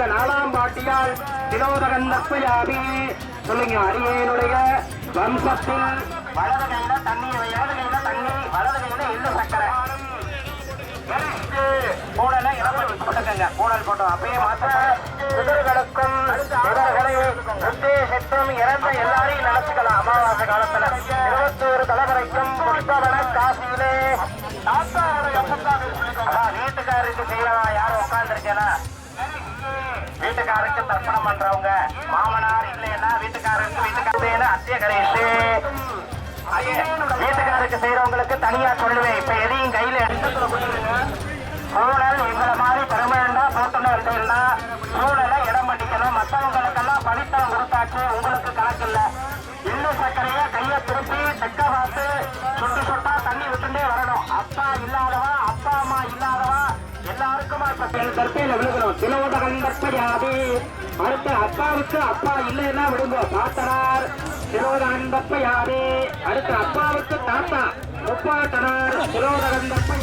வாழ்க நாலாம் பாட்டியால் திலோதகந்தப்பயாபி சொல்லுங்க. அரியனுடைய வம்சத்தில் வலது கையில தண்ணி, இடது கையில தண்ணி, வலது கையில எள்ளு சக்கரை கூடல இளமணி போட்டுக்கங்க. கூடல் போட்டோம் அப்படியே மாற்ற குதிர்களுக்கும் குதிர்களை உத்தேசித்தும் இறந்த எல்லாரையும் நினைச்சுக்கலாம். அமாவாசை காலத்துல 21 தலைமுறைக்கும் புஷ்பவன காசியிலே வீட்டுக்காரருக்கு செய்யறவா யாரும் உட்கார்ந்துருக்கேனா வீட்டுக்காரருக்கு தர்ப்பணம் பண்றவங்க மாமனார் இல்லைன்னா வீட்டுக்காரருக்கு வீட்டுக்காரே அத்திய கரையிட்டு வீட்டுக்காரருக்கு செய்யறவங்களுக்கு தனியா சொல்லுவேன். இப்ப எதையும் கையில சூழல் எங்களை மாதிரி பெருமைண்டா போட்டுன்னு இருந்தீங்கன்னா சூழலை இடம் பண்ணிக்கணும். மற்றவங்களுக்கெல்லாம் பணித்தம் கொடுத்தாச்சு, உங்களுக்கு கணக்கு இல்ல. எள்ளு சர்க்கரைய கையை திருப்பி தெக்க பார்த்து சுட்டு சுட்டா தண்ணி விட்டுட்டே வரணும். அப்பா இல்லாதவா அப்பா அம்மா இல்லாதவா எல்லாருக்குமா இப்ப கற்பையில விழுகணும். திலோதகன் கற்பையாதி அடுத்த அப்பாவுக்கு அப்பா இல்லைன்னா விடுங்க. பாத்தனார் திலோதகன் கற்பையாதி அடுத்த அப்பாவுக்கு தாத்தா முப்பாட்டனார் திலோதகன் கற்பை.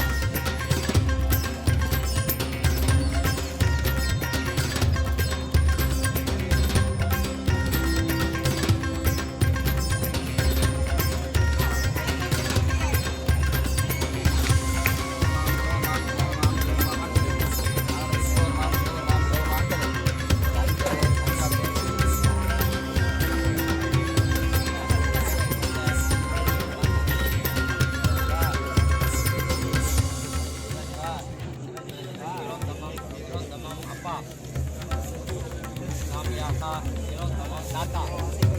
Tata.